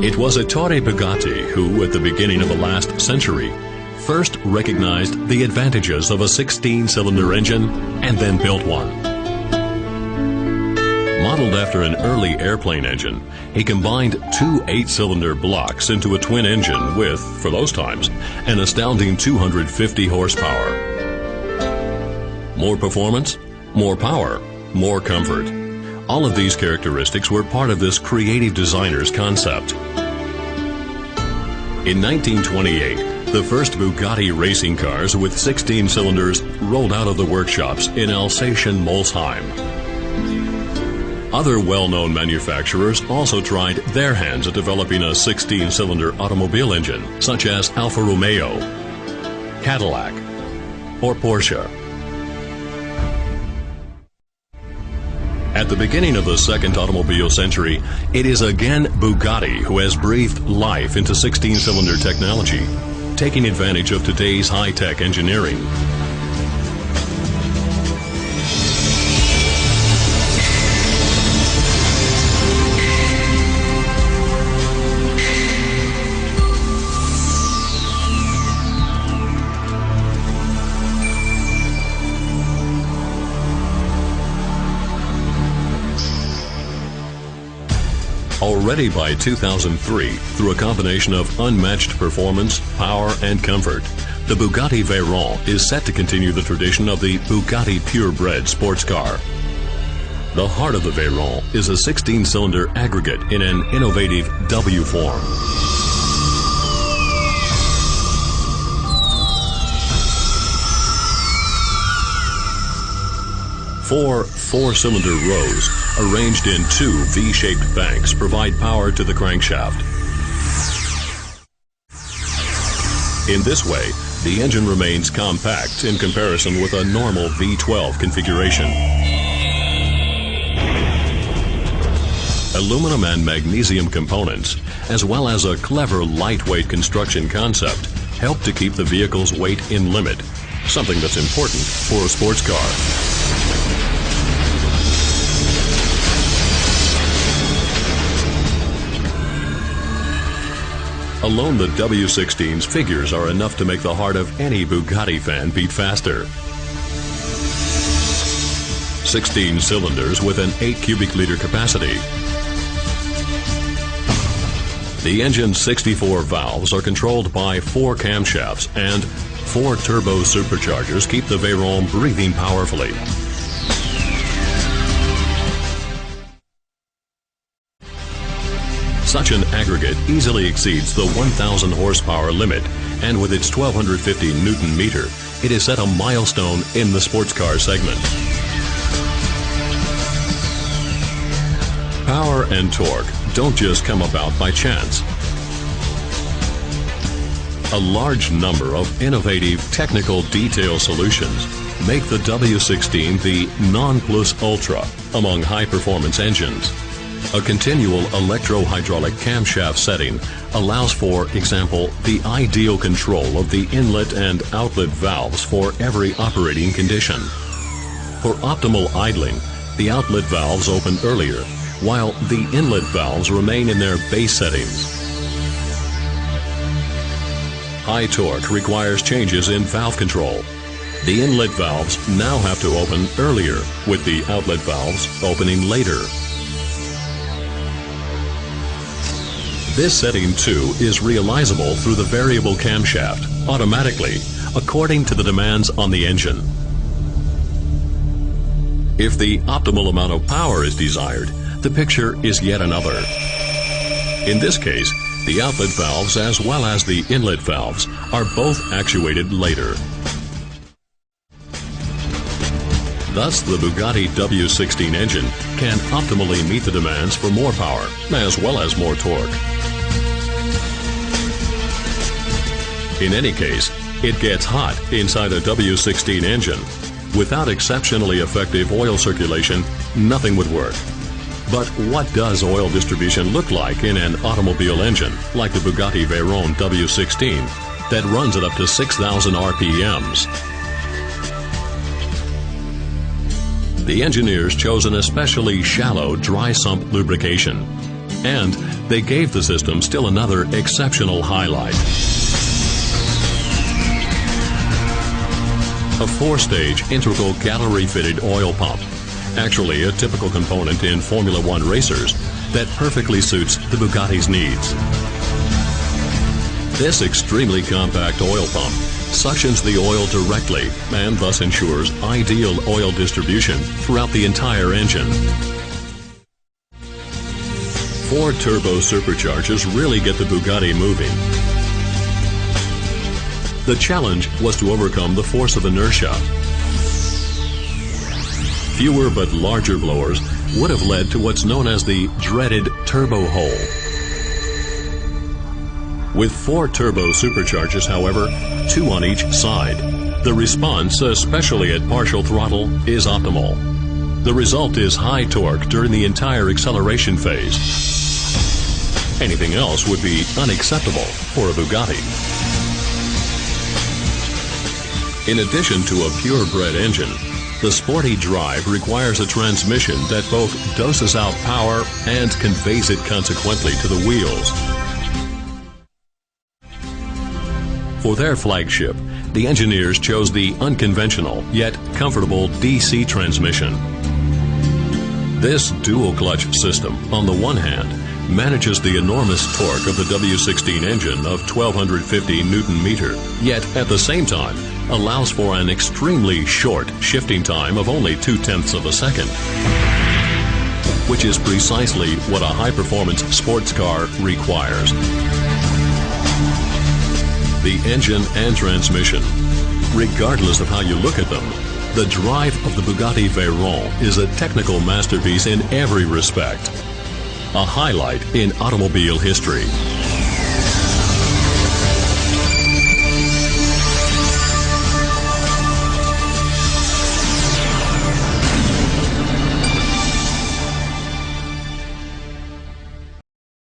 It was Ettore Bugatti who, at the beginning of the last century, first recognized the advantages of a 16-cylinder engine and then built one. Modeled after an early airplane engine, he combined two 8-cylinder blocks into a twin engine with, for those times, an astounding 250 horsepower. More performance, more power, more comfort. All of these characteristics were part of this creative designer's concept. In 1928, the first Bugatti racing cars with 16 cylinders rolled out of the workshops in Alsatian Molsheim. Other well-known manufacturers also tried their hands at developing a 16-cylinder automobile engine, such as Alfa Romeo, Cadillac, or Porsche. At the beginning of the second automobile century, it is again Bugatti who has breathed life into 16-cylinder technology, taking advantage of today's high-tech engineering. Already by 2003, through a combination of unmatched performance, power, and comfort, the Bugatti Veyron is set to continue the tradition of the Bugatti purebred sports car. The heart of the Veyron is a 16-cylinder aggregate in an innovative W form. Four 4-cylinder rows, arranged in two V-shaped banks, provide power to the crankshaft. In this way, the engine remains compact in comparison with a normal V12 configuration. Aluminum and magnesium components, as well as a clever lightweight construction concept, help to keep the vehicle's weight in limit, something that's important for a sports car. Alone, the W16's figures are enough to make the heart of any Bugatti fan beat faster. 16 cylinders with an 8 cubic liter capacity. The engine's 64 valves are controlled by 4 camshafts, and 4 turbo superchargers keep the Veyron breathing powerfully. Such an aggregate easily exceeds the 1,000 horsepower limit, and with its 1,250 Newton meter, it has set a milestone in the sports car segment. Power and torque don't just come about by chance. A large number of innovative technical detail solutions make the W16 the non plus ultra among high-performance engines. A continual electro-hydraulic camshaft setting allows, for example, the ideal control of the inlet and outlet valves for every operating condition. For optimal idling, the outlet valves open earlier, while the inlet valves remain in their base settings. High torque requires changes in valve control. The inlet valves now have to open earlier, with the outlet valves opening later. This setting, too, is realizable through the variable camshaft, automatically, according to the demands on the engine. If the optimal amount of power is desired, the picture is yet another. In this case, the outlet valves as well as the inlet valves are both actuated later. Thus, the Bugatti W16 engine can optimally meet the demands for more power as well as more torque. In any case, it gets hot inside a W16 engine. Without exceptionally effective oil circulation, nothing would work. But what does oil distribution look like in an automobile engine like the Bugatti Veyron W16 that runs at up to 6,000 RPMs? The engineers chose an especially shallow dry sump lubrication. And they gave the system still another exceptional highlight. A 4-stage integral gallery-fitted oil pump, actually a typical component in Formula One racers that perfectly suits the Bugatti's needs. This extremely compact oil pump suctions the oil directly and thus ensures ideal oil distribution throughout the entire engine. 4 turbo superchargers really get the Bugatti moving. The challenge was to overcome the force of inertia. Fewer but larger blowers would have led to what's known as the dreaded turbo hole. With 4 turbo superchargers, however, 2 on each side, the response, especially at partial throttle, is optimal. The result is high torque during the entire acceleration phase. Anything else would be unacceptable for a Bugatti. In addition to a purebred engine, the sporty drive requires a transmission that both doses out power and conveys it consequently to the wheels. For their flagship, the engineers chose the unconventional yet comfortable DC transmission. This dual-clutch system, on the one hand, manages the enormous torque of the W16 engine of 1250 Newton-meter, yet at the same time allows for an extremely short shifting time of only 0.2 of a second, which is precisely what a high-performance sports car requires. The engine and transmission, regardless of how you look at them, the drive of the Bugatti Veyron is a technical masterpiece in every respect. A highlight in automobile history.